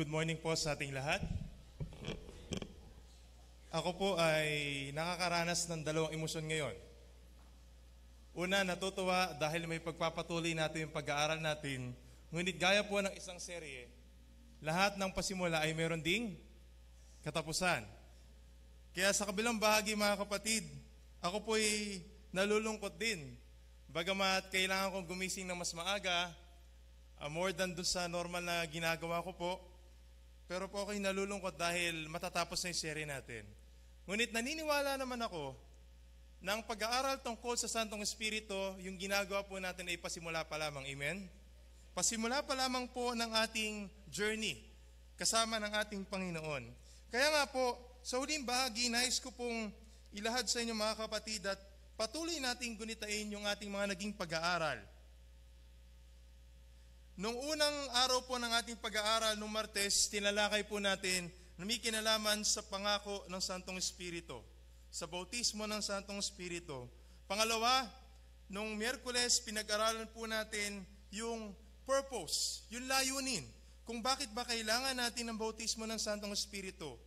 Good morning po sa ating lahat. Ako po ay nakakaranas ng dalawang emosyon ngayon. Una, natutuwa dahil may pagpapatuloy natin yung pag-aaral natin. Ngunit gaya po ng isang serye, lahat ng pasimula ay meron ding katapusan. Kaya sa kabilang bahagi mga kapatid, ako po ay nalulungkot din. Bagamat kailangan kong gumising ng mas maaga, more than dun sa normal na ginagawa ko po, pero po ako'y nalulungkot dahil matatapos na yung serye natin. Ngunit naniniwala naman ako na ang pag-aaral tungkol sa Santong Espiritu, yung ginagawa po natin ay pasimula pa lamang. Amen? Pasimula pa lamang po ng ating journey kasama ng ating Panginoon. Kaya nga po, sa huling bahagi, nais ko pong ilahad sa inyo mga kapatid at patuloy nating gunitain yung ating mga naging pag-aaral. Nung unang araw po ng ating pag-aaral, nung Martes, tinalakay po natin na may kinalaman sa pangako ng Santong Espiritu, sa bautismo ng Santong Espiritu. Pangalawa, nung Miyerkules, pinag-aralan po natin yung purpose, yung layunin, kung bakit ba kailangan natin ng bautismo ng Santong Espiritu.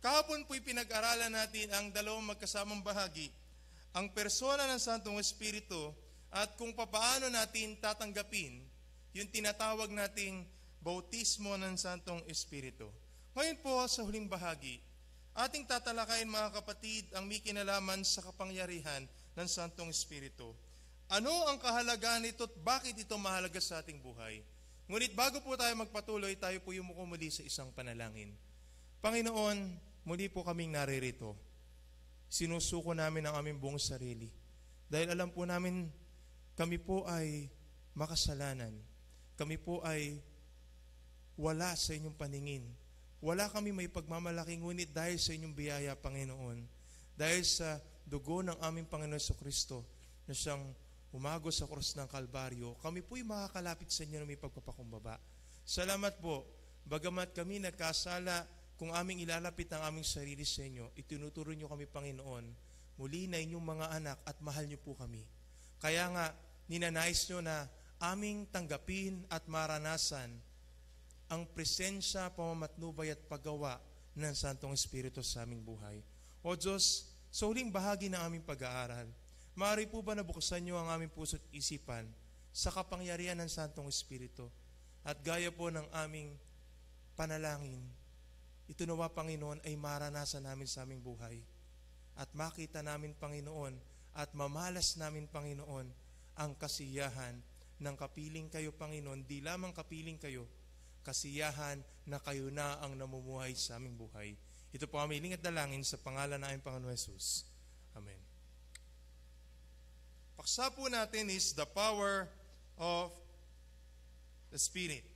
Kahapon po'y pinag-aralan natin ang dalawang magkasamang bahagi, ang persona ng Santong Espiritu at kung papaano natin tatanggapin yung tinatawag nating bautismo ng Santong Espiritu. Ngayon po sa huling bahagi, ating tatalakayin mga kapatid ang may kinalaman sa kapangyarihan ng Santong Espiritu. Ano ang kahalagahan nito at bakit ito mahalaga sa ating buhay? Ngunit bago po tayo magpatuloy, tayo po yumuko muli sa isang panalangin. Panginoon, muli po kaming naririto. Sinusuko namin ang aming buong sarili. Dahil alam po namin, kami po ay makasalanan. Kami po ay wala sa inyong paningin. Wala kami may pagmamalaki, ngunit dahil sa inyong biyaya, Panginoon, dahil sa dugo ng aming Panginoon Jesucristo na siyang umagos sa krus ng Kalbaryo, kami po'y makakalapit sa inyo na may pagpapakumbaba. Salamat po, bagamat kami nagkasala, kung aming ilalapit ang aming sarili sa inyo, itinuturo niyo kami, Panginoon, muli na inyong mga anak at mahal niyo po kami. Kaya nga, ninanais niyo na aming tanggapin at maranasan ang presensya, pamamatnubay at paggawa ng Santong Espiritu sa aming buhay. O Diyos, sa huling bahagi ng aming pag-aaral, maaari po ba nabuksan niyo ang aming puso at isipan sa kapangyarihan ng Santong Espiritu? At gaya po ng aming panalangin, ito nawa, Panginoon, ay maranasan namin sa aming buhay. At makita namin, Panginoon, at mamalas namin, Panginoon, ang kasiyahan ng kapiling kayo, Panginoon, di lamang kapiling kayo, kasiyahan na kayo na ang namumuhay sa aming buhay. Ito po aming hiling at dalangin sa pangalan ng aming Panginoon Jesus. Amen. Paksa po natin is the power of the Spirit.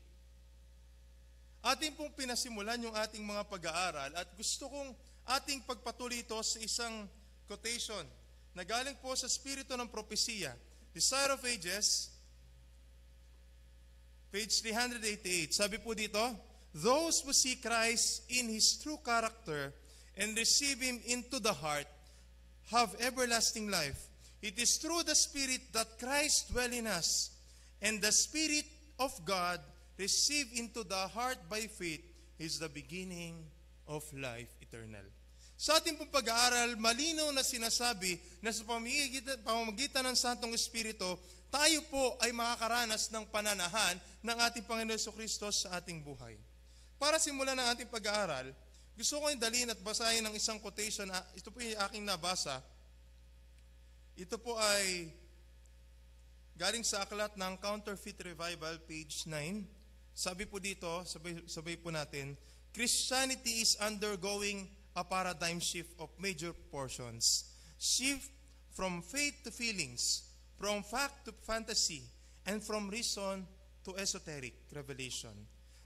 Ating pong pinasimulan yung ating mga pag-aaral at gusto kong ating pagpatuloy ito sa isang quotation na galing po sa Espiritu ng Propesiya, Desire of Ages, page 388, sabi po dito, those who see Christ in His true character and receive Him into the heart have everlasting life. It is through the Spirit that Christ dwells in us, and the Spirit of God received into the heart by faith is the beginning of life eternal. Sa ating pong pag-aaral, malinaw na sinasabi na sa pamamagitan ng Santong Espiritu, tayo po ay makakaranas ng pananahan ng ating Panginoon Jesucristo sa ating buhay. Para simulan ng ating pag-aaral, gusto ko yung dalhin at basahin ng isang quotation. Ito po yung aking nabasa. Ito po ay galing sa aklat ng Counterfeit Revival, page 9. Sabi po dito, sabay po natin, Christianity is undergoing a paradigm shift of major portions. Shift from faith to feelings, from fact to fantasy, and from reason to esoteric revelation.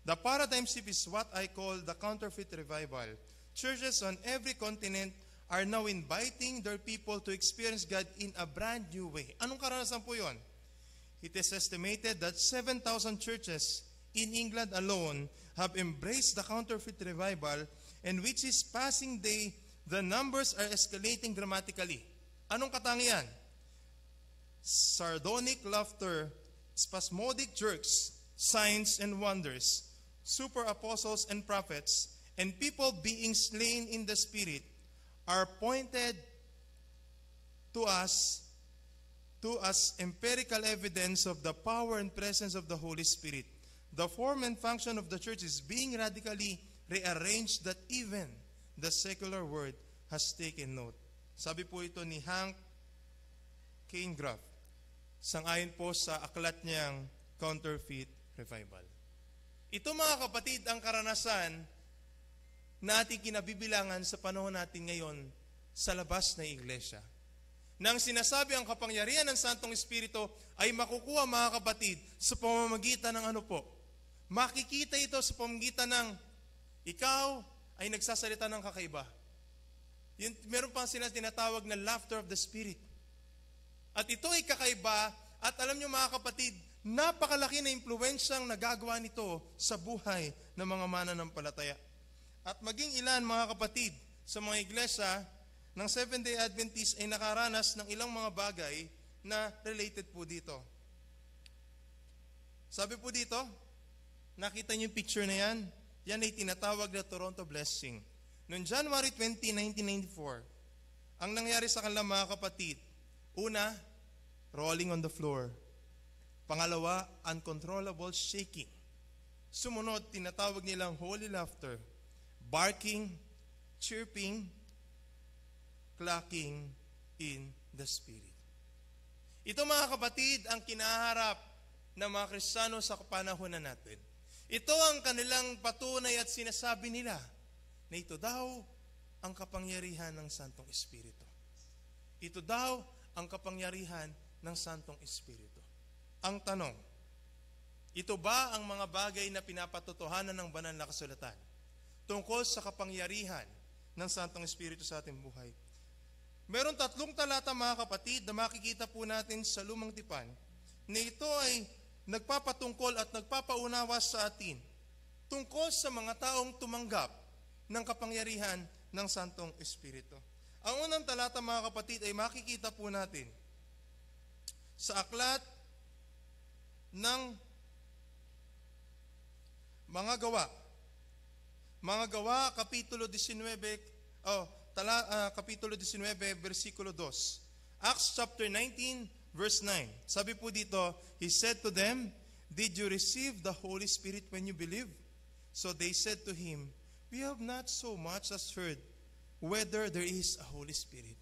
The paradigm shift is what I call the counterfeit revival. Churches on every continent are now inviting their people to experience God in a brand new way. Anong karanasan po yun? It is estimated that 7,000 churches in England alone have embraced the counterfeit revival, and which is passing day, the numbers are escalating dramatically. Anong katangian? Sardonic laughter, spasmodic jerks, signs and wonders, super apostles and prophets, and people being slain in the Spirit are pointed to us as empirical evidence of the power and presence of the Holy Spirit. The form and function of the church is being radically rearranged that even the secular world has taken note. Sabi po ito ni Hank Kanegraaff, sangayon po sa aklat niyang Counterfeit Revival. Ito mga kapatid ang karanasan na ating kinabibilangan sa panahon natin ngayon sa labas ng iglesia. Nang sinasabi ang kapangyarihan ng Santong Espiritu ay makukuha mga kapatid sa pamamagitan ng ano po? Makikita ito sa pamamagitan ng ikaw ay nagsasalita ng kakaiba. Meron pa sila tinatawag na laughter of the Spirit. At ito ay kakaiba at alam nyo mga kapatid, napakalaki na impluwensyang nagagawa nito sa buhay ng mga mananampalataya. At maging ilan mga kapatid sa mga iglesia ng Seventh-day Adventist ay nakaranas ng ilang mga bagay na related po dito. Sabi po dito, nakita niyo yung picture na yan? Yan ay tinatawag na Toronto Blessing. Noong January 20, 1994, ang nangyari sa kanila mga kapatid, una, rolling on the floor. Pangalawa, uncontrollable shaking. Sumunod, tinatawag nilang holy laughter, barking, chirping, clacking in the Spirit. Ito mga kapatid ang kinaharap ng mga Kristiyano sa kapanahunan natin. Ito ang kanilang patunay at sinasabi nila na ito daw ang kapangyarihan ng Santong Espiritu. Ito daw ang kapangyarihan ng Santong Espiritu. Ang tanong, ito ba ang mga bagay na pinapatotohanan ng banal na kasulatan tungkol sa kapangyarihan ng Santong Espiritu sa ating buhay? Meron 3 talata mga kapatid na makikita po natin sa Lumang Tipan na ito ay nagpapatungkol at nagpapaunawa sa atin tungkol sa mga taong tumanggap ng kapangyarihan ng Santong Espiritu. Ang unang talata mga kapatid ay makikita po natin sa aklat ng Mga Gawa. Mga Gawa, Kapitulo 19, Kapitulo 19, versikulo 2. Acts chapter 19, verse 9. Sabi po dito, He said to them, "Did you receive the Holy Spirit when you believed?" So they said to him, "We have not so much as heard whether there is a Holy Spirit."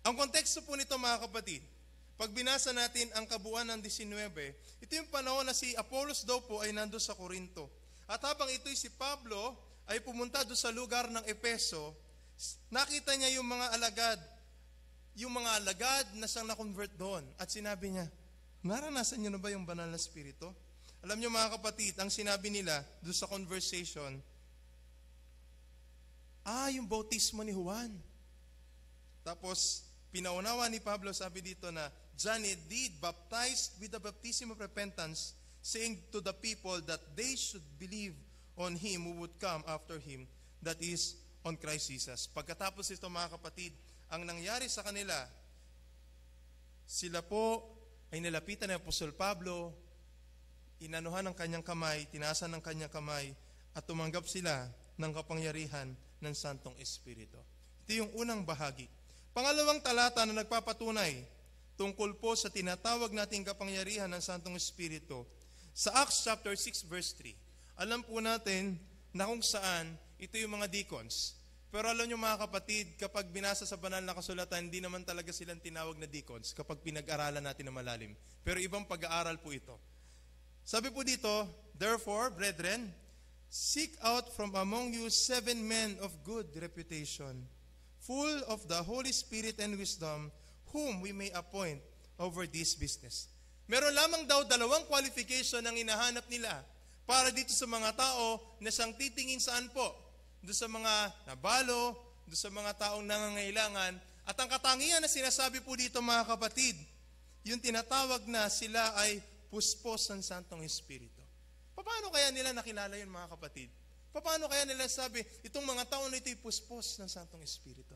Ang konteksto po nito mga kapatid, pag binasa natin ang kabuuan ng 19, ito yung panahon na si Apollos daw po ay nando sa Corinto. At habang ito'y si Pablo ay pumunta doon sa lugar ng Epeso, nakita niya yung mga alagad na siyang na-convert doon. At sinabi niya, naranasan niyo na ba yung banal na Espiritu? Alam niyo mga kapatid, ang sinabi nila doon sa conversation, yung bautismo ni Juan. Tapos, pinaunawa ni Pablo, sabi dito na, John indeed baptized with the baptism of repentance, saying to the people that they should believe on Him who would come after Him, that is, on Christ Jesus. Pagkatapos ito mga kapatid, ang nangyari sa kanila, sila po ay nilapitan ng Apostol Pablo, inanuhan ng kanyang kamay, tinasan ng kanyang kamay, at tumanggap sila ng kapangyarihan ng Santong Espiritu. Ito yung unang bahagi. Pangalawang talata na nagpapatunay tungkol po sa tinatawag nating kapangyarihan ng Santong Espiritu. Sa Acts chapter 6 verse 3, alam po natin na kung saan ito yung mga deacons. Pero alam nyo mga kapatid, kapag binasa sa banal na kasulatan, hindi naman talaga silang tinawag na deacons kapag pinag-aralan natin na malalim. Pero ibang pag-aaral po ito. Sabi po dito, "Therefore, brethren, seek out from among you 7 men of good reputation, full of the Holy Spirit and wisdom, whom we may appoint over this business." Meron lamang daw 2 qualification ang hinahanap nila para dito sa mga tao na siyang titingin saan po? Doon sa mga nabalo, doon sa mga taong nangangailangan. At ang katangian na sinasabi po dito mga kapatid, yung tinatawag na sila ay puspos ng Santong Espiritu. Paano kaya nila nakilala yun mga kapatid? Paano kaya nila sabi, itong mga tao na ito'y puspos ng Santong Espiritu?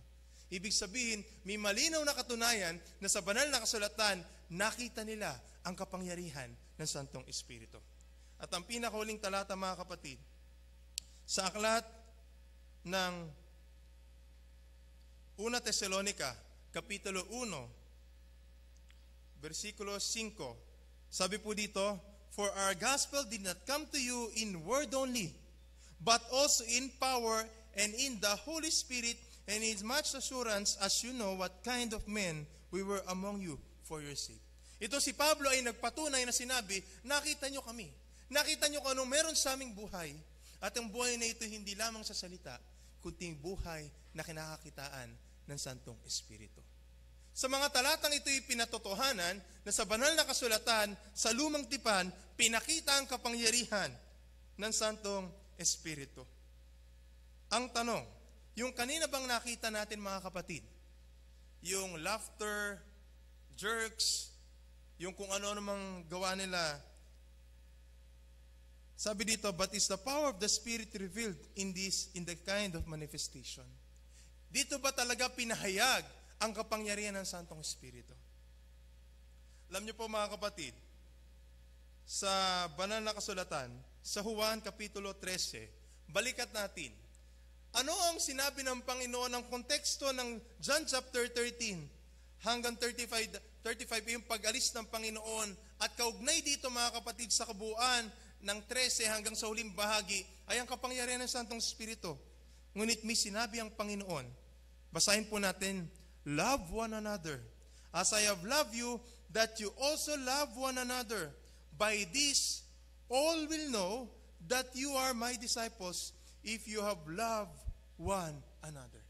Ibig sabihin, may malinaw na katunayan na sa banal na kasulatan, nakita nila ang kapangyarihan ng Santong Espiritu. At ang pinakahuling talata mga kapatid, Sa aklat ng 1 Tesalonica, Kapitulo 1, versikulo 5, sabi po dito, "For our gospel did not come to you in word only, but also in power and in the Holy Spirit, and in much assurance, as you know what kind of men we were among you for your sake." Ito si Pablo ay nagpatunay na sinabi, nakita nyo kami. Nakita nyo kung anong meron sa aming buhay. At ang buhay na ito hindi lamang sa salita, kundi buhay na kinakakitaan ng Santong Espiritu. Sa mga talatang ito ay pinatotohanan na sa banal na kasulatan, sa lumang tipan, pinakita ang kapangyarihan ng Santong Espiritu. Ang tanong, yung kanina bang nakita natin mga kapatid, yung laughter, jerks, yung kung ano namang gawa nila, sabi dito, "But is the power of the Spirit revealed in the kind of manifestation?" Dito ba talaga pinahayag ang kapangyarihan ng Santong Espiritu? Alam niyo po mga kapatid, sa banal na kasulatan, sa Juan Kapitulo 13, balikat natin. Ano ang sinabi ng Panginoon ng konteksto ng John chapter 13 hanggang 35 yung pag-alis ng Panginoon at kaugnay dito mga kapatid sa kabuuan ng 13 hanggang sa huling bahagi ay ang kapangyarihan ng Santong Espiritu. Ngunit may sinabi ang Panginoon. Basahin po natin, "Love one another, as I have loved you, that you also love one another. By this, all will know that you are my disciples, if you have loved one another."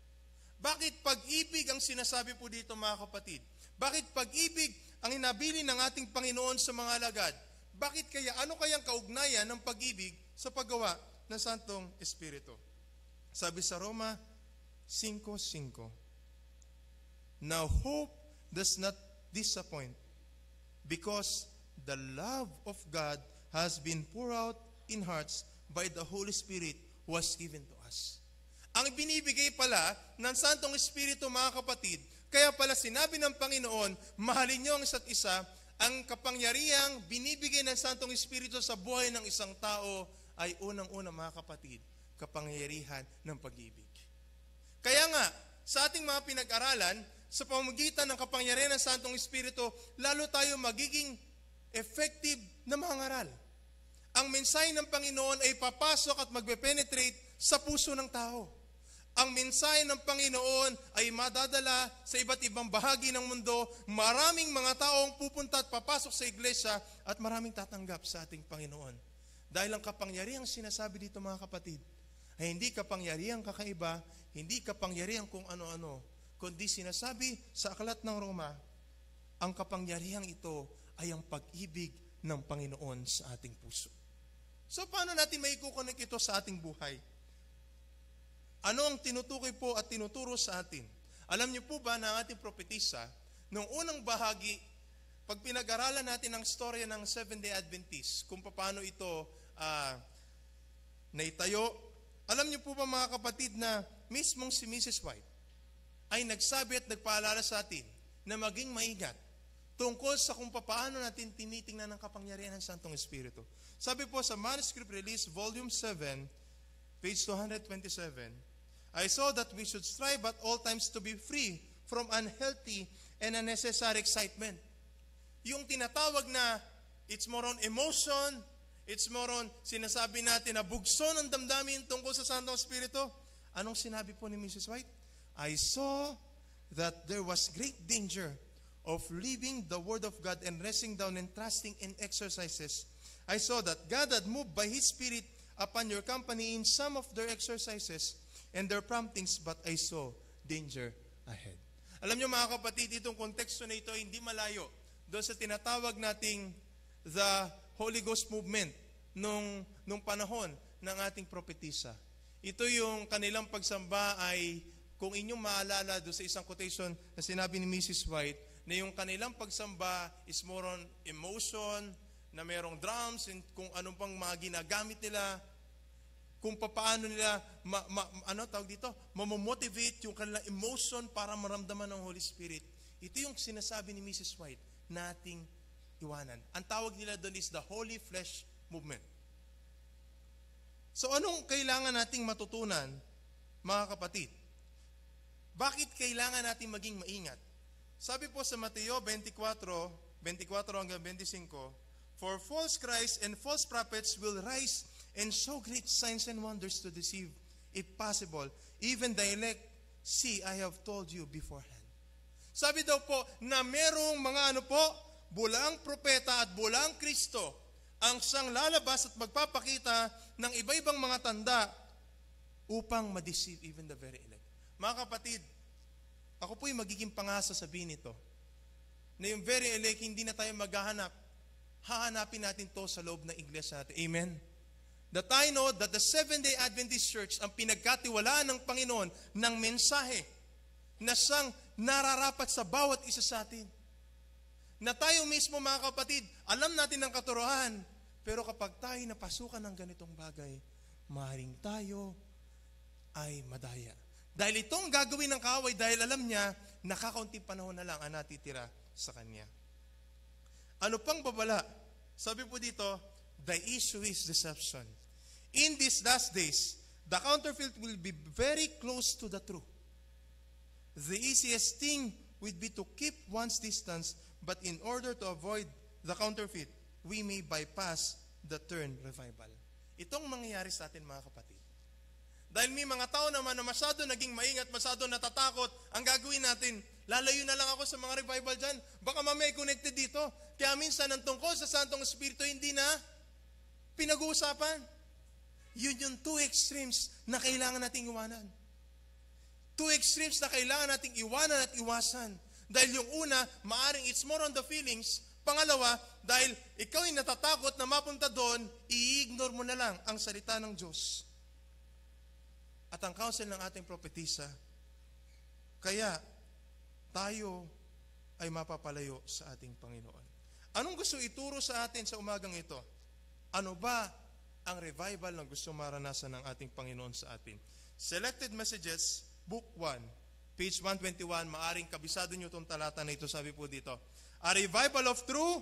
Bakit pag-ibig ang sinasabi po dito mga kapatid? Bakit pag-ibig ang inabili ng ating Panginoon sa mga alagad? Bakit kaya, ano kayang kaugnayan ng pag-ibig sa paggawa ng Santong Espiritu? Sabi sa Roma 5:5, "Now hope does not disappoint, because the love of God has been poured out in hearts by the Holy Spirit who was given to us." Ang binibigay pala ng Santong Espiritu mga kapatid, kaya pala sinabi ng Panginoon, mahalin niyo ang isa't isa. Ang kapangyarihang binibigay ng Santong Espiritu sa buhay ng isang tao ay unang-una mga kapatid, kapangyarihan ng pag-ibig. Kaya nga, sa ating mga pinag-aralan, sa pamamagitan ng kapangyarihan ng Santong Espiritu, lalo tayo magiging effective na mangaral. Ang mensahe ng Panginoon ay papasok at magpe-penetrate sa puso ng tao. Ang mensahe ng Panginoon ay madadala sa iba't ibang bahagi ng mundo. Maraming mga taong pupunta at papasok sa iglesia at maraming tatanggap sa ating Panginoon. Dahil ang kapangyarihang sinasabi dito mga kapatid, ay hindi kapangyarihang kakaiba, hindi kapangyarihang kung ano-ano, kundi sinasabi sa aklat ng Roma, ang kapangyarihang ito ay ang pag-ibig ng Panginoon sa ating puso. So paano natin maikukonek ito sa ating buhay? Ano ang tinutukoy po at tinuturo sa atin? Alam niyo po ba na ang ating propetisa, noong unang bahagi, pag pinag-aralan natin ang storya ng Seventh-day Adventist, kung paano ito naitayo, alam niyo po ba mga kapatid na mismong si Mrs. White ay nagsabi at nagpaalala sa atin na maging maingat tungkol sa kung paano natin tinitingnan ang kapangyarihan ng Santong Espiritu. Sabi po sa Manuscript Release, Volume 7, page 227, "I saw that we should strive at all times to be free from unhealthy and unnecessary excitement." Yung tinatawag na it's more on emotion, it's more on sinasabi natin na bugso ng damdamin tungkol sa Santong Espiritu. Anong sinabi po ni Mrs. White? "I saw that there was great danger of leaving the Word of God and resting down and trusting in exercises. I saw that God had moved by His Spirit upon your company in some of their exercises and their promptings, but I saw danger ahead." Alam niyo mga kapatid, itong konteksto na ito ay hindi malayo doon sa tinatawag nating the Holy Ghost movement nung panahon ng ating propetisa. Ito yung kanilang pagsamba ay, kung inyong maalala doon sa isang quotation na sinabi ni Mrs. White, na yung kanilang pagsamba is more on emotion, na merong drums, and kung anong pang mga ginagamit nila, kung paano nila mamomotivate yung kanilang emotion para maramdaman ng Holy Spirit. Ito yung sinasabi ni Mrs. White na ating iwanan. Ang tawag nila doon is the Holy Flesh Movement. So anong kailangan nating matutunan, mga kapatid? Bakit kailangan nating maging maingat? Sabi po sa Mateo 24 hanggang 25, "For false Christs and false prophets will rise and show great signs and wonders to deceive, if possible, even the elect. See, I have told you beforehand." Sabi daw po na merong mga bulaang propeta at bulaang Kristo ang siyang lalabas at magpapakita ng iba-ibang mga tanda upang ma-deceive even the very elect. Mga kapatid, ako po'y magiging pangasa sabihin ito, na yung very elect, hindi na tayo maghahanap. Hahanapin natin to sa loob ng iglesia natin. Amen? That I know that the Seventh-day Adventist Church ang pinagkatiwalaan ng Panginoon ng mensahe na siyang nararapat sa bawat isa sa atin. Na tayo mismo, mga kapatid, alam natin ang katuroan, pero kapag tayo napasukan ng ganitong bagay, maaaring tayo ay madaya. Dahil itong gagawin ng kaaway, dahil alam niya, nakakaunting panahon na lang ang natitira sa kanya. Ano pang babala? Sabi po dito, the issue is deception. In these last days, the counterfeit will be very close to the truth. The easiest thing would be to keep one's distance, but in order to avoid the counterfeit, we may bypass the term revival. Itong mangyayari sa atin, mga kapatid. Dahil may mga tao naman na masyado naging maingat, masyado natatakot, ang gagawin natin, lalayo na lang ako sa mga revival dyan. Baka mamaya connected dito. Kaya minsan ang tungkol sa Santong Espiritu hindi na pinag-uusapan. Yun yung two extremes na kailangan nating iwanan. Two extremes na kailangan nating iwanan at iwasan. Dahil yung una, maaring it's more on the feelings. Pangalawa, dahil ikaw ay natatakot na mapunta doon, i-ignore mo na lang ang salita ng Diyos. At ang counsel ng ating propetisa, kaya tayo ay mapapalayo sa ating Panginoon. Anong gusto ituro sa atin sa umagang ito? Ano ba ang revival na gusto maranasan ng ating Panginoon sa atin? Selected Messages, Book 1, page 121, maaring kabisado nyo itong talata na ito, sabi po dito, "A revival of true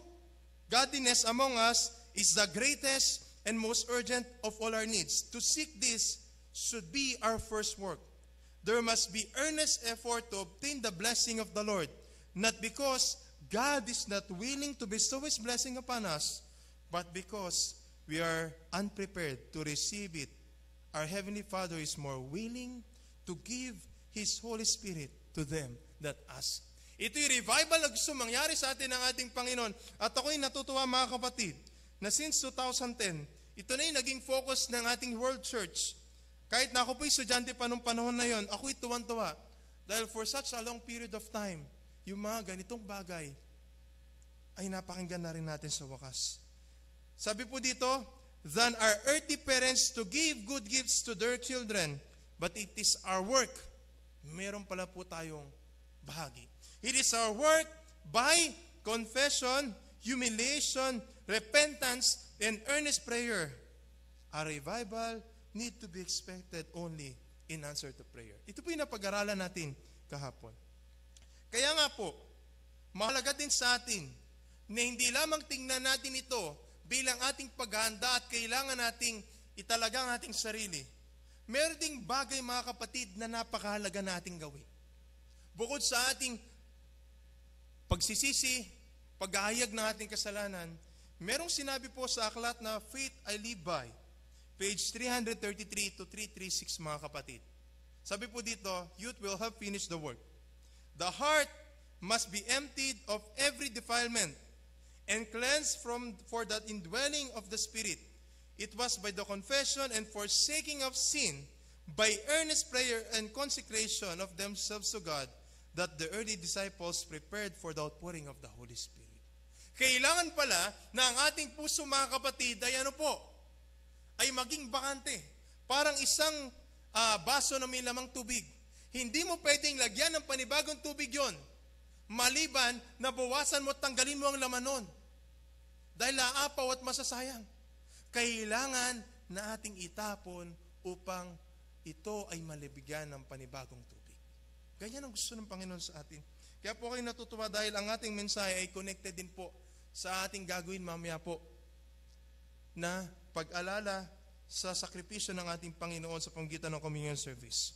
godliness among us is the greatest and most urgent of all our needs. To seek this should be our first work. There must be earnest effort to obtain the blessing of the Lord, not because God is not willing to bestow His blessing upon us, but because we are unprepared to receive it. Our Heavenly Father is more willing to give His Holy Spirit to them that ask." Ito'y revival na gusto mangyari sa atin ng ating Panginoon. At ako'y natutuwa, mga kapatid, na since 2010, ito na yung naging focus ng ating World Church. Kahit na ako po'y estudyante pa nung panahon na yon, ako'y tuwan-tuwa. Dahil for such a long period of time, yung mga ganitong bagay ay napakinggan na rin natin sa wakas. Sabi po dito, "Than our earthly parents to give good gifts to their children, but it is our work." Meron pala po tayong bahagi. It is our work by confession, humiliation, repentance, and earnest prayer. A revival need to be expected only in answer to prayer. Ito po yung napag-aralan natin kahapon. Kaya nga po, mahalaga din sa atin na hindi lamang tingnan natin ito bilang ating paghahanda at kailangan nating italaga ang ating sarili. Meron ding bagay, mga kapatid, na napakahalaga nating gawin. Bukod sa ating pagsisisi, paghahayag ng ating kasalanan, merong sinabi po sa aklat na Faith I Live By, page 333 to 336, mga kapatid. Sabi po dito, youth will have finished the work. The heart must be emptied of every defilement and cleansed for the indwelling of the Spirit. It was by the confession and forsaking of sin, by earnest prayer and consecration of themselves to God, that the early disciples prepared for the outpouring of the Holy Spirit. Kailangan pala na ang ating puso, mga kapatid, ay ay maging bakante. Parang isang baso na may lamang tubig. Hindi mo pwedeng lagyan ng panibagong tubig yon, maliban na bawasan mo at tanggalin mo ang laman nun. Dahil naapaw at masasayang. Kailangan na ating itapon upang ito ay malibigyan ng panibagong tubig. Ganyan ang gusto ng Panginoon sa atin. Kaya po kayo natutuwa dahil ang ating mensahe ay connected din po sa ating gagawin mamaya po na pag-alala sa sakripisyo ng ating Panginoon sa pamamagitan ng communion service.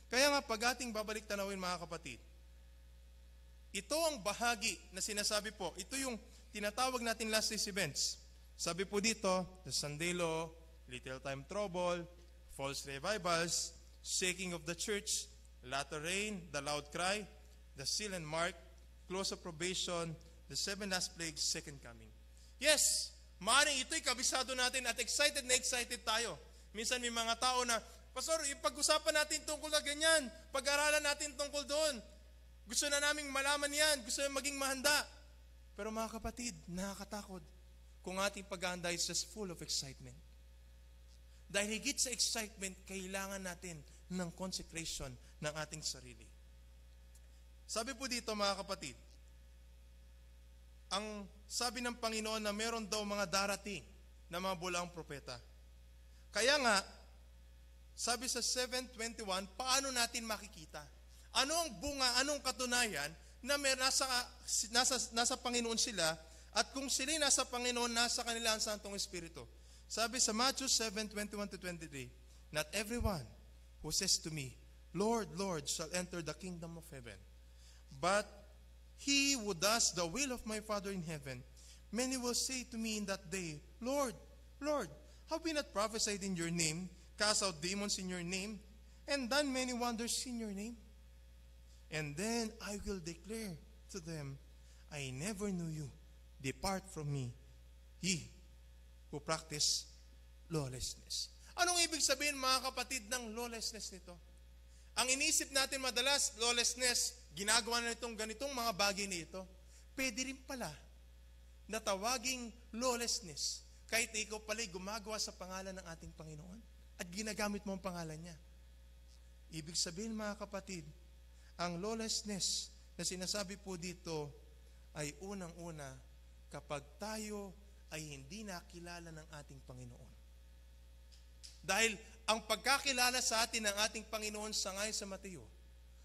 Kaya nga, pag ating babalik tanawin mga kapatid, ito ang bahagi na sinasabi po, ito yung tinatawag natin last days events. Sabi po dito, the Sunday Law, little time trouble, false revivals, shaking of the church, latter rain, the loud cry, the seal and mark, close of probation, the 7 last plagues, second coming. Yes, maaaring ito'y kabisado natin at excited na excited tayo. Minsan may mga tao na, Pastor, ipag-usapan natin tungkol na ganyan, pag-aralan natin tungkol doon. Gusto na naming malaman yan, gusto na maging mahanda. Pero mga kapatid, nakakatakot kung ating paghahanda is just full of excitement. Dahil higit sa excitement, kailangan natin ng consecration ng ating sarili. Sabi po dito mga kapatid, ang sabi ng Panginoon na meron daw mga darating na mga bulaang propeta. Kaya nga, sabi sa 7:21, paano natin makikita? Ano ang bunga, anong katunayan na nasa Panginoon sila at kung sila nasa Panginoon, nasa kanila ang Santong Espiritu? Sabi sa Matthew 7:21-23, not everyone who says to me, Lord, Lord, shall enter the kingdom of heaven, but he who does the will of my Father in heaven. Many will say to me in that day, Lord, Lord, have we not prophesied in your name, cast out demons in your name, and done many wonders in your name? And then I will declare to them, I never knew you. Depart from me, ye who practice lawlessness. Anong ibig sabihin mga kapatid ng lawlessness nito? Ang inisip natin madalas, lawlessness, ginagawa na itong ganitong mga bagay nito. Pwede rin pala na tawaging lawlessness kahit na ikaw pala'y gumagawa sa pangalan ng ating Panginoon at ginagamit mo ang pangalan niya. Ibig sabihin mga kapatid, ang lawlessness na sinasabi po dito ay unang-una kapag tayo ay hindi nakilala ng ating Panginoon. Dahil ang pagkakilala sa atin ng ating Panginoon sa ngayon sa Mateo,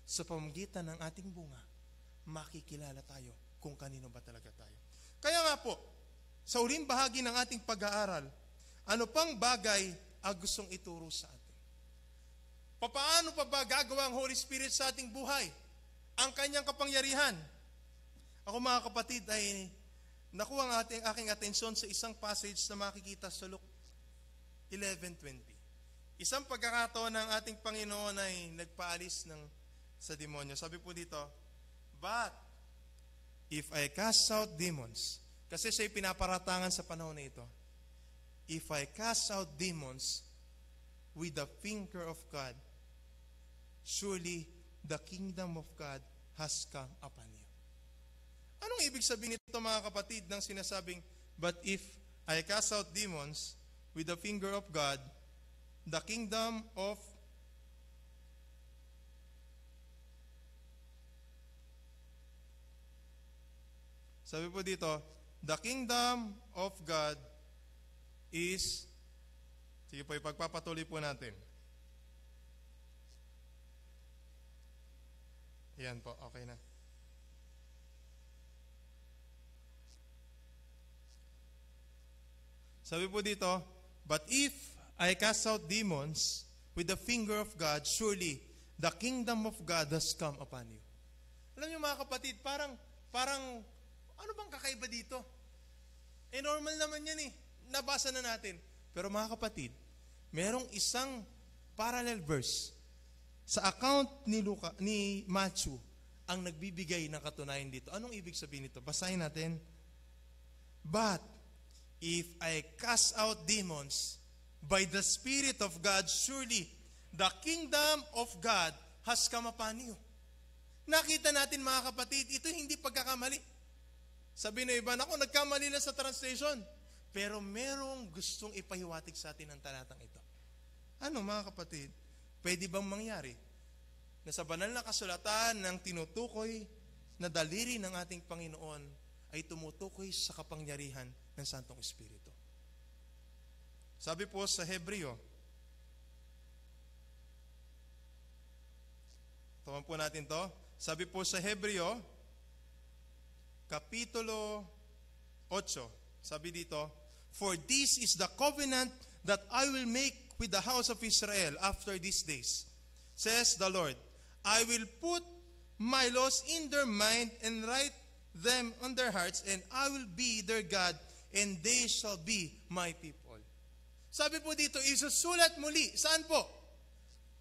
sa pamamagitan ng ating bunga, makikilala tayo kung kanino ba talaga tayo. Kaya nga po, sa uling bahagi ng ating pag-aaral, ano pang bagay ang gustong ituro sa atin? Paano pa ba gagawa ang Holy Spirit sa ating buhay? Ang kanyang kapangyarihan. Ako mga kapatid ay nakuha ang aking atensyon sa isang passage na makikita sa Luke 11:20. Isang pagkakataon ng ating Panginoon ay nagpaalis sa demonyo. Sabi po dito, but if I cast out demons, kasi siya'y pinaparatangan sa panahon na ito, if I cast out demons with the finger of God, surely the kingdom of God has come upon you. Anong ibig sabihin nito mga kapatid ng sinasabing, but if I cast out demons with the finger of God, the kingdom of sabi po dito, the kingdom of God is, sige po, ipagpapatuloy po natin. Yan po, okay na. Sabi po dito, but if I cast out demons with the finger of God, surely the kingdom of God has come upon you. Alam niyo mga kapatid, parang, ano bang kakaiba dito? Normal naman yan nabasa na natin. Pero mga kapatid, merong isang parallel verse sa account ni Matthew ang nagbibigay ng katunayan dito. Anong ibig sabihin nito? Basahin natin. But if I cast out demons by the Spirit of God, surely the kingdom of God has come upon you. Nakita natin mga kapatid, ito hindi pagkakamali. Sabi na iba, naku, nagkamali lang sa translation. Pero merong gustong ipahiwatig sa atin ang talatang ito. Ano mga kapatid? Pwede bang mangyari na sa banal na kasulatan ng tinutukoy na daliri ng ating Panginoon ay tumutukoy sa kapangyarihan ng Santong Espiritu? Sabi po sa Hebreo, tawan po natin to. Sabi po sa Hebreo, Kapitulo 8, sabi dito, for this is the covenant that I will make with the house of Israel after these days, says the Lord. I will put my laws in their mind and write them on their hearts, and I will be their God, and they shall be my people. Sabi po dito, isusulat muli. Saan po?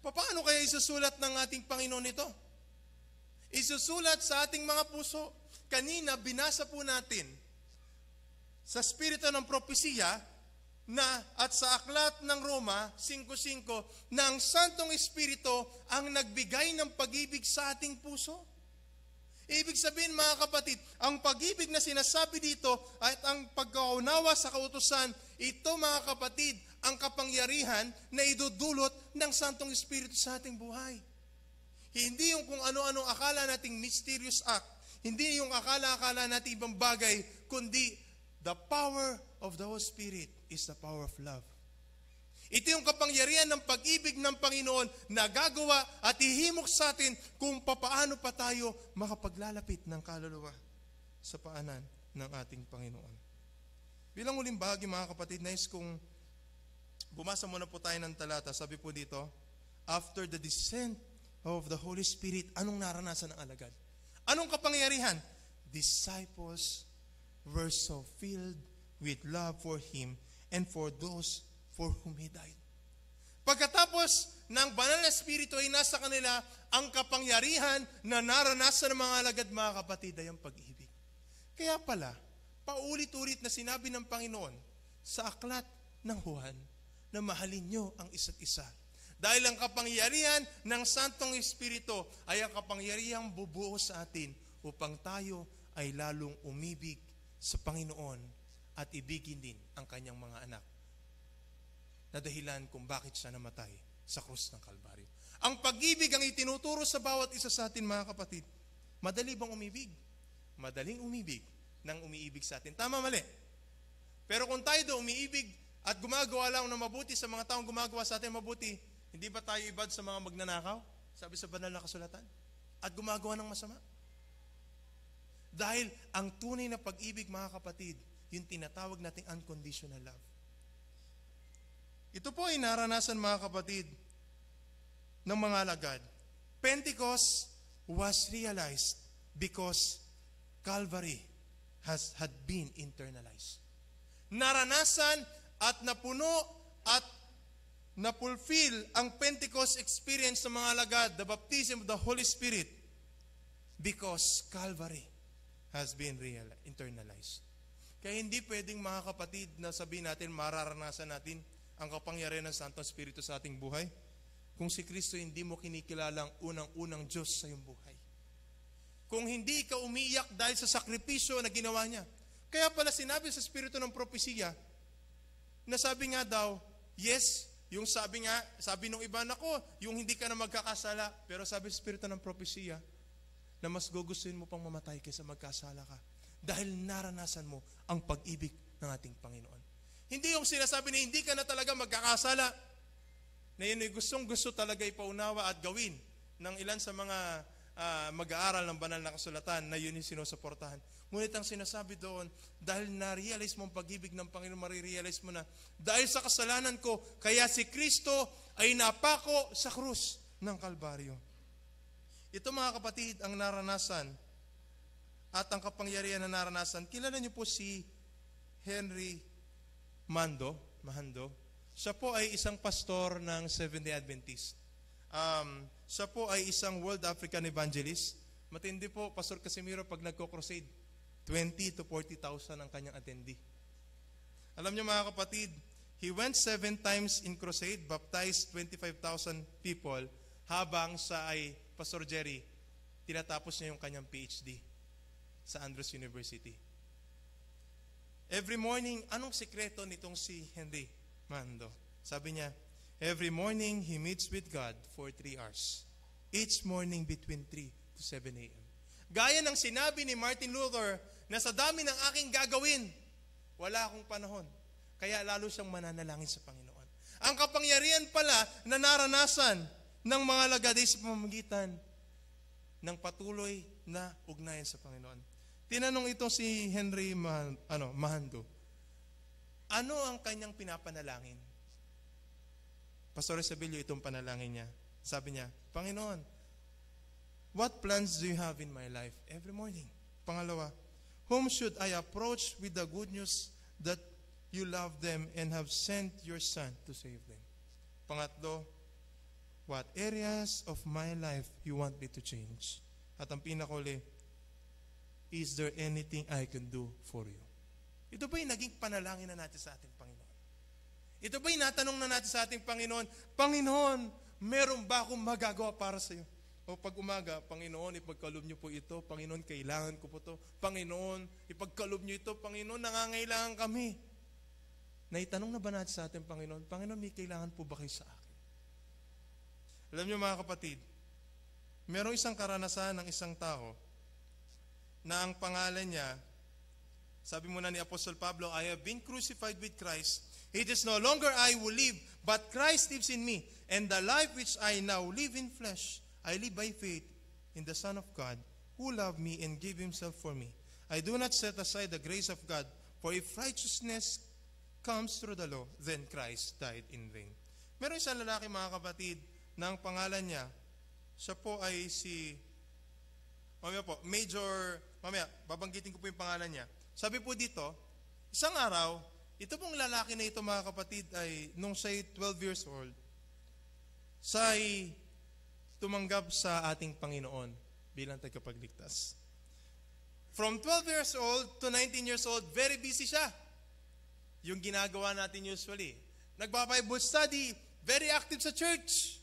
Paano kaya isusulat ng ating Panginoon ito? Isusulat sa ating mga puso. Kanina, binasa po natin sa Espiritu ng Propesiya na at sa aklat ng Roma 5:5 na ang Santong Espiritu ang nagbigay ng pag-ibig sa ating puso. Ibig sabihin mga kapatid, ang pag-ibig na sinasabi dito at ang pagkaunawa sa kautusan, ito mga kapatid, ang kapangyarihan na idudulot ng Santong Espiritu sa ating buhay. Hindi yung kung ano-anong akala nating mysterious act, hindi yung akala-akala nating ibang bagay, kundi the power of the Holy Spirit is the power of love. Ito yung kapangyarihan ng pag-ibig ng Panginoon na gagawa at ihimok sa atin kung papaano pa tayo makapaglalapit ng kaluluwa sa paanan ng ating Panginoon. Bilang uling bahagi mga kapatid, nais kung bumasa muna po tayo ng talata. Sabi po dito, after the descent of the Holy Spirit, anong naranasan ng alagad? Anong kapangyarihan? Disciples were so filled with love for Him and for those for whom He died. Pagkatapos ng banal na Espiritu ay nasa kanila, ang kapangyarihan na naranasan ng mga alagad mga kapatid ay ang pag-ibig. Kaya pala, paulit-ulit na sinabi ng Panginoon sa aklat ng Juan na mahalin nyo ang isa't isa. Dahil ang kapangyarihan ng Santong Espiritu ay ang kapangyarihang bubuo sa atin upang tayo ay lalong umibig sa Panginoon at ibigin din ang kanyang mga anak na dahilan kung bakit siya namatay sa krus ng Kalbaryo. Ang pag-ibig ang itinuturo sa bawat isa sa atin mga kapatid. Madali bang umibig? Madaling umibig nang umiibig sa atin. Tama, mali? Pero kung tayo daw umiibig at gumagawa lang ng mabuti sa mga taong gumagawa sa atin mabuti, hindi ba tayo ibad sa mga magnanakaw? Sabi sa banal na kasulatan. At gumagawa ng masama. Dahil ang tunay na pag-ibig mga kapatid, yung tinatawag nating unconditional love. Ito po ay naranasan mga kapatid ng mga alagad. Pentecost was realized because Calvary had been internalized. Naranasan at napuno at napulfill ang Pentecost experience ng mga alagad, the baptism of the Holy Spirit, because Calvary has been internalized. Kaya hindi pwedeng mga kapatid na sabihin natin, mararanasan natin ang kapangyarihan ng Santong Espiritu sa ating buhay kung si Kristo hindi mo kinikilalang unang-unang Diyos sa iyong buhay. Kung hindi ka umiiyak dahil sa sakripisyo na ginawa niya. Kaya pala sinabi sa Espiritu ng Propesiya na sabi nga daw, yes, yung sabi nung iba, nako, yung hindi ka na magkakasala, pero sabi sa Espiritu ng Propesiya na mas gugustuhin mo pang mamatay kaysa magkasala ka dahil naranasan mo ang pag-ibig ng ating Panginoon. Hindi yung sinasabi na hindi ka na talaga magkakasala, na yun ay gustong-gusto talaga ipaunawa at gawin ng ilan sa mga mag-aaral ng banal na kasulatan na yun yung sinusuportahan. Ngunit ang sinasabi doon, dahil na-realize mo ang pag-ibig ng Panginoon, marirealize mo na, dahil sa kasalanan ko, kaya si Kristo ay napako sa krus ng Kalbaryo. Ito mga kapatid, ang naranasan at ang kapangyarihan na naranasan. Kilala niyo po si Henry Mahando. Siya po ay isang pastor ng Seventh-day Adventist. Siya po ay isang World African Evangelist. Matindi po, Pastor Casimiro, pag nagko-crusade, 20 to 40,000 ang kanyang attendee. Alam niyo mga kapatid, he went 7 times in crusade, baptized 25,000 people, habang sa ay, Pastor Jerry, tinatapos niya yung kanyang PhD sa Andrews University. Every morning, anong sikreto nitong si Henry Mahando? Sabi niya, every morning he meets with God for 3 hours. Each morning between 3 to 7 a.m. Gaya ng sinabi ni Martin Luther na sa dami ng aking gagawin, wala akong panahon. Kaya lalo siyang mananalangin sa Panginoon. Ang kapangyarihan pala na naranasan ng mga alagad ay sa pamamagitan ng patuloy na ugnayan sa Panginoon. Tinanong ito si Henry Mahando, ano ang kanyang pinapanalangin? Pastor Isabelio, itong panalangin niya. Sabi niya, Panginoon, what plans do you have in my life every morning? Pangalawa, whom should I approach with the good news that you love them and have sent your Son to save them? Pangatlo, what areas of my life you want me to change? At ang pinakuli, is there anything I can do for you? Ito ba yung naging panalangin na natin sa ating Panginoon? Ito ba yung natanong na natin sa ating Panginoon? Panginoon, meron ba akong magagawa para sa iyo? O pag umaga, Panginoon, ipagkalob niyo po ito. Panginoon, kailangan ko po ito. Panginoon, ipagkalob niyo ito. Panginoon, nangangailangan kami. Naitanong na ba natin sa ating Panginoon, Panginoon, may kailangan po ba kayo sa akin? Alam niyo mga kapatid, merong isang karanasan ng isang tao na ang pangalan niya, sabi muna ni Apostol Pablo, I have been crucified with Christ. It is no longer I who live, but Christ lives in me. And the life which I now live in flesh, I live by faith in the Son of God, who loved me and gave himself for me. I do not set aside the grace of God, for if righteousness comes through the law, then Christ died in vain. Meron isang lalaki mga kapatid, na ang pangalan niya, siya po ay si, mamaya, babanggitin ko po yung pangalan niya. Sabi po dito, isang araw, ito pong lalaki na ito mga kapatid ay nung siya'y 12 years old, siya'y tumanggap sa ating Panginoon bilang tagapagligtas. From 12 years old to 19 years old, very busy siya. Yung ginagawa natin usually. Nagpa-Bible study, very active sa church.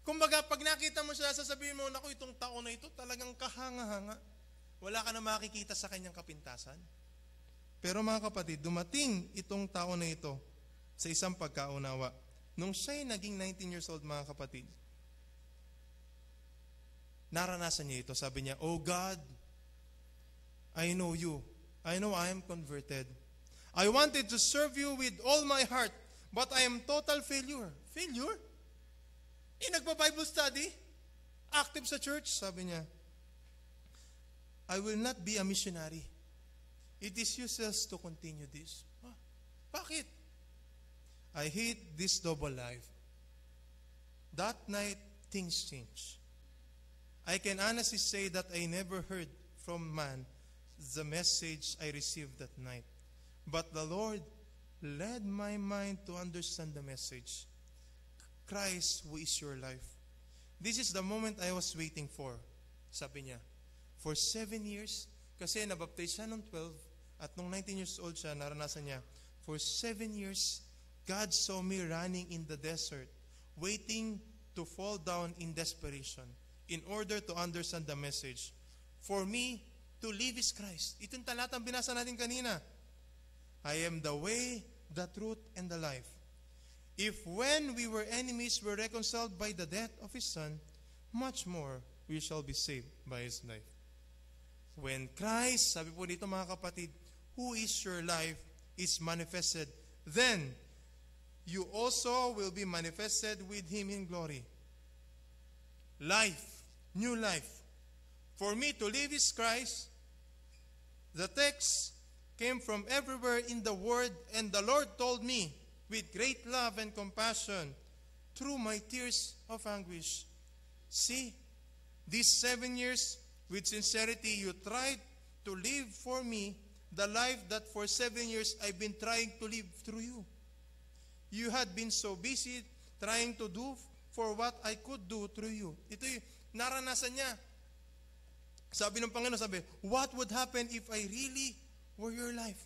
Kumbaga, pag nakita mo siya, sasabihin mo, naku, itong tao na ito talagang kahanga-hanga. Wala ka na makikita sa kanyang kapintasan. Pero mga kapatid, dumating itong tao na ito sa isang pagkaunawa. Nung siya'y naging 19 years old, mga kapatid, naranasan niya ito. Sabi niya, Oh God, I know you. I know I am converted. I wanted to serve you with all my heart, but I am total failure. Failure? Nagpa-Bible study? Active sa church? Sabi niya, I will not be a missionary. It is useless to continue this. Bakit? I hate this double life. That night, things changed. I can honestly say that I never heard from man the message I received that night. But the Lord led my mind to understand the message. Christ, who is your life. This is the moment I was waiting for. Sabi niya, for 7 years, kasi nabaptize siya nung 12, at nung 19 years old siya, naranasan niya, for 7 years, God saw me running in the desert, waiting to fall down in desperation, in order to understand the message. For me, to live is Christ. Itong talatang binasa natin kanina. I am the way, the truth, and the life. If when we were enemies, we're reconciled by the death of His Son, much more we shall be saved by His life. When Christ, sabi po dito mga kapatid, who is your life, is manifested, then you also will be manifested with Him in glory. Life, new life. For me to live is Christ. The text came from everywhere in the Word, and the Lord told me, with great love and compassion, through my tears of anguish, see, these 7 years, with sincerity, you tried to live for me the life that for 7 years I've been trying to live through you. You had been so busy trying to do for what I could do through you. Ito yung naranasan niya. Sabi ng Panginoon, sabi, what would happen if I really were your life?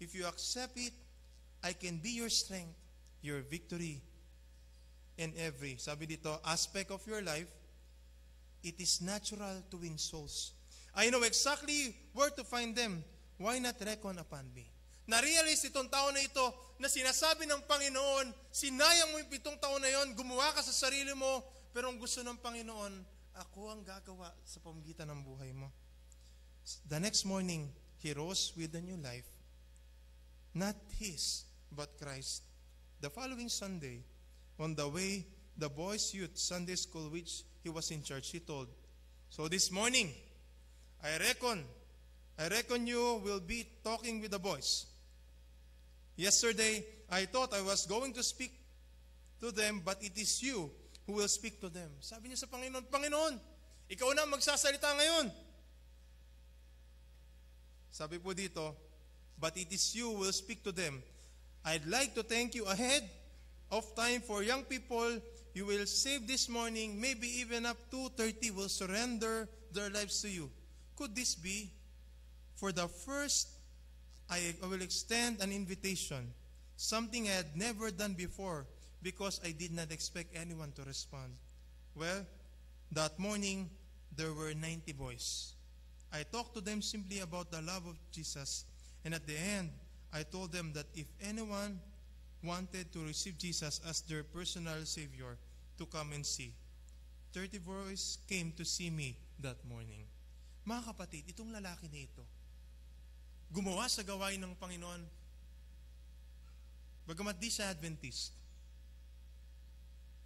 If you accept it, I can be your strength, your victory, in every, sabi dito, aspect of your life. It is natural to win souls. I know exactly where to find them. Why not reckon upon me? Na-realize itong tao na ito na sinasabi ng Panginoon, sinayang mo yung 7 taon na yon, gumawa ka sa sarili mo, pero ang gusto ng Panginoon, ako ang gagawa sa pamamagitan ng buhay mo. The next morning, he rose with a new life. Not his, but Christ. The following Sunday, on the way, the boys' youth Sunday school, which he was in church, he told, so this morning, I reckon you will be talking with the boys. Yesterday, I thought I was going to speak to them, but it is you who will speak to them. Sabi niya sa Panginoon, Panginoon, ikaw na magsasalita ngayon. Sabi po dito, but it is you who will speak to them. I'd like to thank you ahead of time for young people you will save this morning, maybe even up to 30 will surrender their lives to you. Could this be? For the first, I will extend an invitation, something I had never done before because I did not expect anyone to respond. Well, that morning, there were 90 boys. I talked to them simply about the love of Jesus, and at the end, I told them that if anyone wanted to receive Jesus as their personal Savior, to come and see. 30 boys came to see me that morning. Mga kapatid, itong lalaki na ito, gumawa sa gawain ng Panginoon, bagamat di siya Adventist,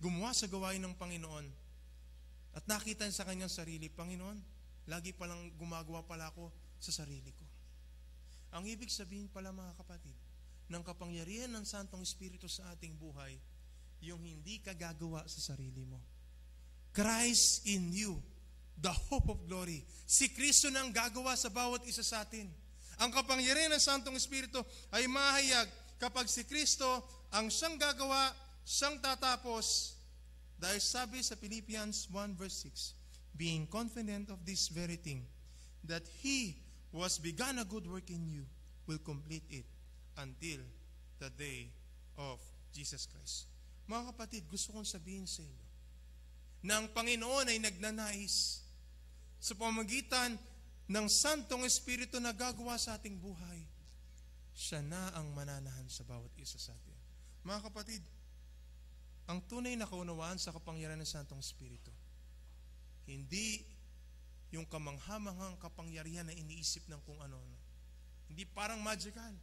gumawa sa gawain ng Panginoon, at nakita sa kanyang sarili, Panginoon, lagi palang gumagawa pala ako sa sarili ko. Ang ibig sabihin pala mga kapatid, ng kapangyarihan ng Santong Espiritu sa ating buhay, yung hindi ka gagawa sa sarili mo. Christ in you, the hope of glory. Si Kristo na ang gagawa sa bawat isa sa atin. Ang kapangyarihan ng Santong Espiritu ay mahayag kapag si Kristo ang siyang gagawa, siyang tatapos. Dahil sabi sa Philippians 1 verse 6, being confident of this very thing, that He who has begun a good work in you will complete it until the day of Jesus Christ. Mga kapatid, gusto kong sabihin sa inyo na ang Panginoon ay nagnanais sa pamamagitan ng Santong Espiritu na gagawa sa ating buhay. Siya na ang mananahan sa bawat isa sa atin. Mga kapatid, ang tunay na kaunawaan sa kapangyarihan ng Santong Espiritu, hindi yung kamanghamanghang kapangyarihan na iniisip ng kung ano-ano. Hindi parang magical,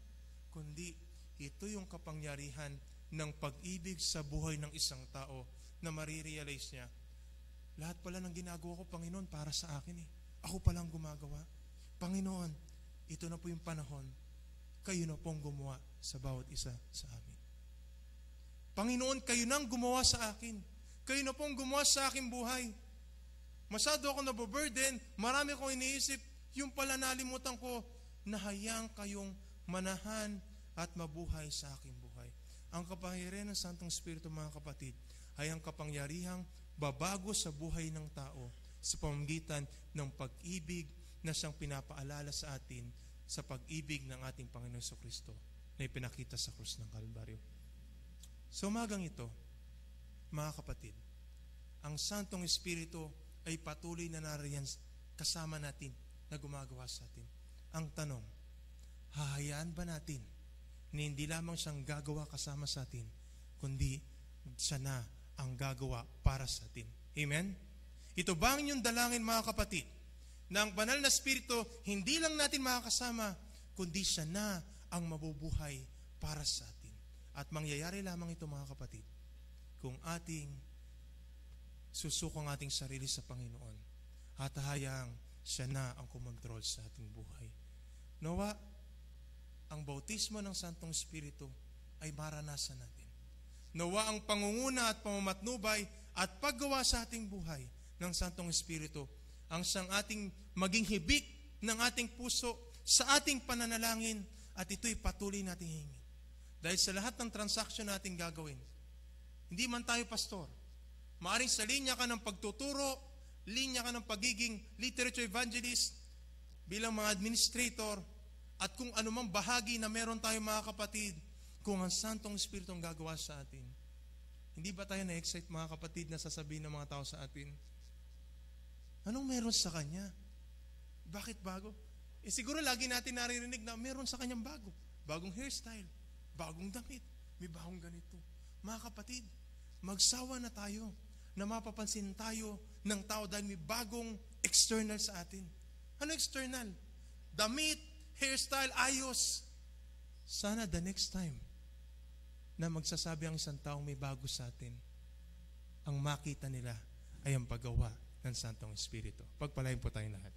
kundi ito yung kapangyarihan ng pag-ibig sa buhay ng isang tao na marirealize niya, lahat pala ng ginagawa ko, Panginoon, para sa akin eh. Ako palang gumagawa. Panginoon, ito na po yung panahon, kayo na pong gumawa sa bawat isa sa amin. Panginoon, kayo nang gumawa sa akin. Kayo na pong gumawa sa aking buhay. Masyado ako nababurden, marami kong iniisip, yung pala nalimutan ko, na hayang kayong manahan at mabuhay sa aking buhay. Ang kapangyarihan ng Santong Espiritu, mga kapatid, ay ang kapangyarihang babago sa buhay ng tao sa pamamagitan ng pag-ibig na siyang pinapaalala sa atin sa pag-ibig ng ating Panginoon Jesucristo na ipinakita sa krus ng Kalbaryo. Sa umagang ito, mga kapatid, ang Santong Espiritu ay patuloy na nariyan kasama natin na gumagawa sa atin. Ang tanong, hahayaan ba natin na hindi lamang siyang gagawa kasama sa atin, kundi siya na ang gagawa para sa atin? Amen? Ito ba ang inyong dalangin, mga kapatid? Na ang banal na Espiritu, hindi lang natin makakasama, kundi siya na ang mabubuhay para sa atin. At mangyayari lamang ito, mga kapatid, kung ating susukong ating sarili sa Panginoon at hayaang siya na ang kumontrol sa ating buhay. Nawa, ang bautismo ng Santong Espiritu ay maranasan natin. Nawa ang pangunguna at pamamatnubay at paggawa sa ating buhay ng Santong Espiritu ang siyang ating maging hibik ng ating puso sa ating pananalangin, at ito'y patuloy nating hingin. Dahil sa lahat ng transaksyon natin gagawin, hindi man tayo pastor, maaring sa linya ka ng pagtuturo, linya ka ng pagiging literature evangelist, bilang mga administrator, at kung anumang bahagi na meron tayo, mga kapatid, kung ang Santong Espiritu ang gagawa sa atin, hindi ba tayo na-excite, mga kapatid, na sasabihin ng mga tao sa atin, anong meron sa Kanya? Bakit bago? Siguro lagi natin naririnig na meron sa Kanyang bago. Bagong hairstyle, bagong damit, may bagong ganito. Mga kapatid, magsawa na tayo na mapapansin tayo ng tao dahil may bagong external sa atin. Ano external? Damit, hairstyle, ayos. Sana the next time na magsasabi ang isang taong may bago sa atin, ang makita nila ay ang paggawa ng Santong Espiritu. Pagpalain po tayong lahat.